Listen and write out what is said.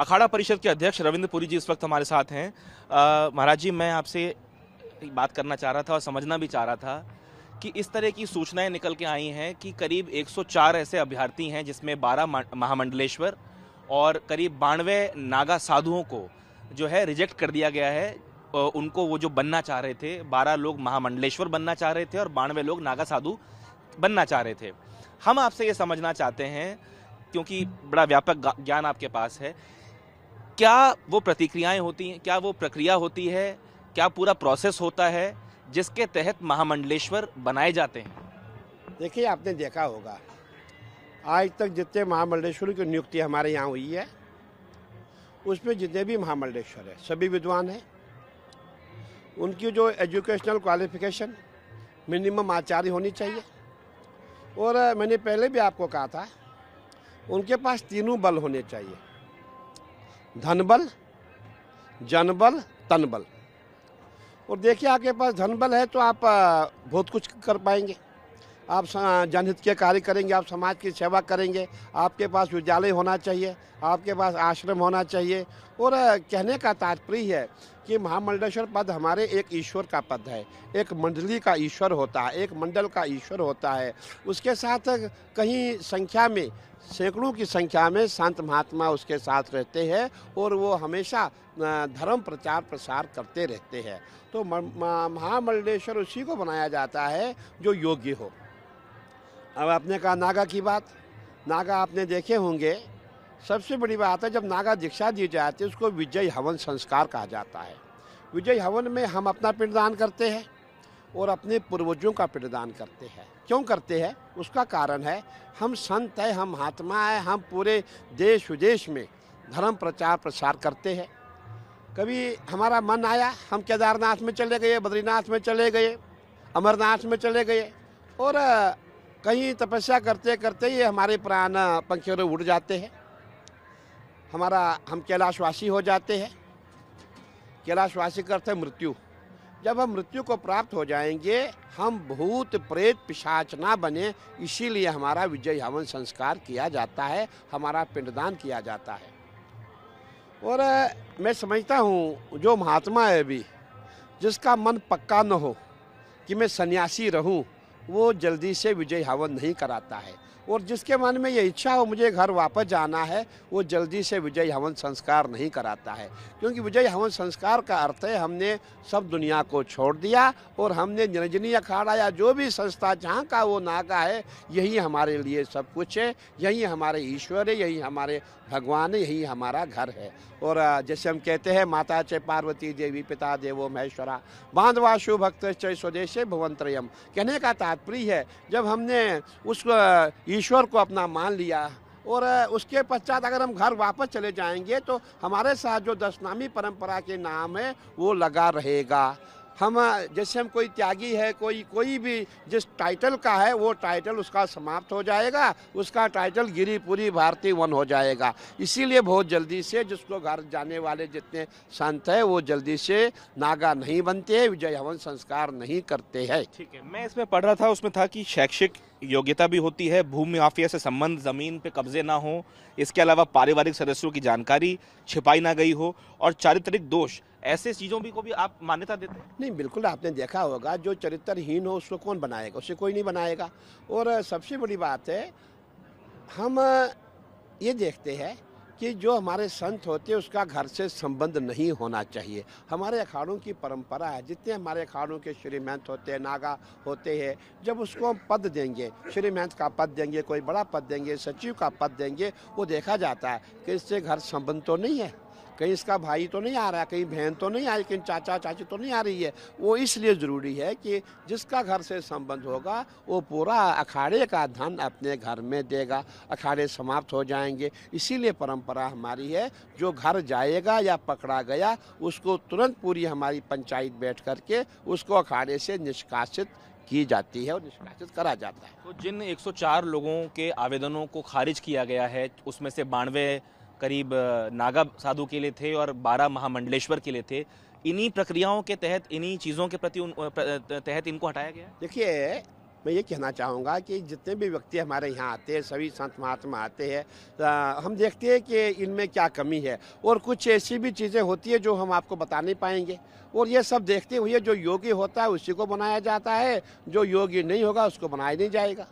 अखाड़ा परिषद के अध्यक्ष रविंद्र पुरी जी इस वक्त हमारे साथ हैं। महाराज जी, मैं आपसे एक बात करना चाह रहा था और समझना भी चाह रहा था कि इस तरह की सूचनाएं निकल के आई हैं कि करीब 104 ऐसे अभ्यर्थी हैं जिसमें 12 महामंडलेश्वर और करीब 92 नागा साधुओं को जो है रिजेक्ट कर दिया गया है। उनको वो जो बनना चाह रहे थे, 12 लोग महामंडलेश्वर बनना चाह रहे थे और 92 लोग नागा साधु बनना चाह रहे थे। हम आपसे ये समझना चाहते हैं, क्योंकि बड़ा व्यापक ज्ञान आपके पास है, क्या वो प्रतिक्रियाएं होती हैं, क्या वो प्रक्रिया होती है, क्या पूरा प्रोसेस होता है जिसके तहत महामंडलेश्वर बनाए जाते हैं? देखिए, आपने देखा होगा आज तक जितने महामंडलेश्वर की नियुक्ति हमारे यहाँ हुई है उसमें जितने भी महामंडलेश्वर है सभी विद्वान हैं। उनकी जो एजुकेशनल क्वालिफिकेशन मिनिमम आचार्य होनी चाहिए। और मैंने पहले भी आपको कहा था, उनके पास तीनों बल होने चाहिए, धन बल, जन बल, तन बल। और देखिए, आपके पास धन बल है तो आप बहुत कुछ कर पाएंगे। आप जनहित के कार्य करेंगे, आप समाज की सेवा करेंगे। आपके पास विद्यालय होना चाहिए, आपके पास आश्रम होना चाहिए। और कहने का तात्पर्य है कि महामंडलेश्वर पद हमारे एक ईश्वर का पद है, एक मंडली का ईश्वर होता है, एक मंडल का ईश्वर होता है। उसके साथ कहीं संख्या में, सैकड़ों की संख्या में संत महात्मा उसके साथ रहते हैं और वो हमेशा धर्म प्रचार प्रसार करते रहते हैं। तो महामंडलेश्वर उसी को बनाया जाता है जो योग्य हो। अब आपने कहा नागा की बात, नागा आपने देखे होंगे। सबसे बड़ी बात है, जब नागा दीक्षा दी जाती है उसको विजय हवन संस्कार कहा जाता है। विजय हवन में हम अपना पिंडदान करते हैं और अपने पूर्वजों का पिंडदान करते हैं। क्यों करते हैं? उसका कारण है, हम संत हैं, हम महात्मा हैं, हम पूरे देश विदेश में धर्म प्रचार प्रसार करते हैं। कभी हमारा मन आया, हम केदारनाथ में चले गए, बद्रीनाथ में चले गए, अमरनाथ में चले गए और कहीं तपस्या करते करते ये हमारे प्राण पंखियों में उड़ जाते हैं। हम कैलाशवासी हो जाते हैं। कैलाशवासी करते हैं मृत्यु। जब हम मृत्यु को प्राप्त हो जाएंगे, हम भूत प्रेत पिशाच ना बने, इसीलिए हमारा विजय हवन संस्कार किया जाता है, हमारा पिंडदान किया जाता है। और मैं समझता हूँ जो महात्मा है अभी, जिसका मन पक्का न हो कि मैं सन्यासी रहूँ, वो जल्दी से विजय हवन नहीं कराता है। और जिसके मन में ये इच्छा हो मुझे घर वापस जाना है, वो जल्दी से विजय हवन संस्कार नहीं कराता है। क्योंकि विजय हवन संस्कार का अर्थ है हमने सब दुनिया को छोड़ दिया और हमने निरंजनी अखाड़ा या जो भी संस्था जहाँ का वो नागा है, यही हमारे लिए सब कुछ है, यही हमारे ईश्वर है, यही हमारे भगवान है, यही हमारा घर है। और जैसे हम कहते हैं, माता च पार्वती देवी पिता देवो महेश्वरा बांधवाशु भक्त च स्वदेशे भुवंत्रयम। कहने का तात्पर्य है, जब हमने उस ईश्वर को अपना मान लिया और उसके पश्चात अगर हम घर वापस चले जाएंगे तो हमारे साथ जो दशनामी परंपरा के नाम है वो लगा रहेगा। हम जैसे हम कोई त्यागी है, कोई भी जिस टाइटल का है वो टाइटल उसका समाप्त हो जाएगा, उसका टाइटल गिरिपुरी भारती वन हो जाएगा। इसीलिए बहुत जल्दी से जिसको घर जाने वाले जितने संत हैं वो जल्दी से नागा नहीं बनते हैं, विजय हवन संस्कार नहीं करते हैं। ठीक है, मैं इसमें पढ़ रहा था, उसमें था कि शैक्षिक योग्यता भी होती है, भूमि माफिया से संबंध, जमीन पे कब्जे ना हो, इसके अलावा पारिवारिक सदस्यों की जानकारी छिपाई ना गई हो और चारित्रिक दोष, ऐसे चीज़ों भी को भी आप मान्यता देते हैं? नहीं, बिल्कुल। आपने देखा होगा, जो चरित्रहीन हो उसको कौन बनाएगा? उसे कोई नहीं बनाएगा। और सबसे बड़ी बात है, हम ये देखते हैं कि जो हमारे संत होते हैं उसका घर से संबंध नहीं होना चाहिए। हमारे अखाड़ों की परंपरा है, जितने हमारे अखाड़ों के श्री महंत होते हैं, नागा होते हैं, जब उसको हम पद देंगे, श्री महंत का पद देंगे, कोई बड़ा पद देंगे, सचिव का पद देंगे, वो देखा जाता है कि इससे घर संबंध तो नहीं है, कहीं इसका भाई तो नहीं आ रहा, कहीं बहन तो नहीं आई, कहीं चाचा चाची तो नहीं आ रही है। वो इसलिए ज़रूरी है कि जिसका घर से संबंध होगा वो पूरा अखाड़े का धन अपने घर में देगा, अखाड़े समाप्त हो जाएंगे। इसीलिए परंपरा हमारी है, जो घर जाएगा या पकड़ा गया उसको तुरंत पूरी हमारी पंचायत बैठ करके उसको अखाड़े से निष्कासित की जाती है और निष्कासित करा जाता है। तो जिन 104 लोगों के आवेदनों को खारिज किया गया है, उसमें से 92 करीब नागा साधु के लिए थे और 12 महामंडलेश्वर के लिए थे, इन्हीं प्रक्रियाओं के तहत, इन्हीं चीज़ों के प्रति तहत इनको हटाया गया? देखिए, मैं ये कहना चाहूँगा कि जितने भी व्यक्ति हमारे यहाँ आते हैं, सभी संत महात्मा आते हैं, हम देखते हैं कि इनमें क्या कमी है और कुछ ऐसी भी चीज़ें होती है जो हम आपको बता नहीं पाएंगे। और ये सब देखते हुए जो योगी होता है उसी को बनाया जाता है, जो योगी नहीं होगा उसको बनाया नहीं जाएगा।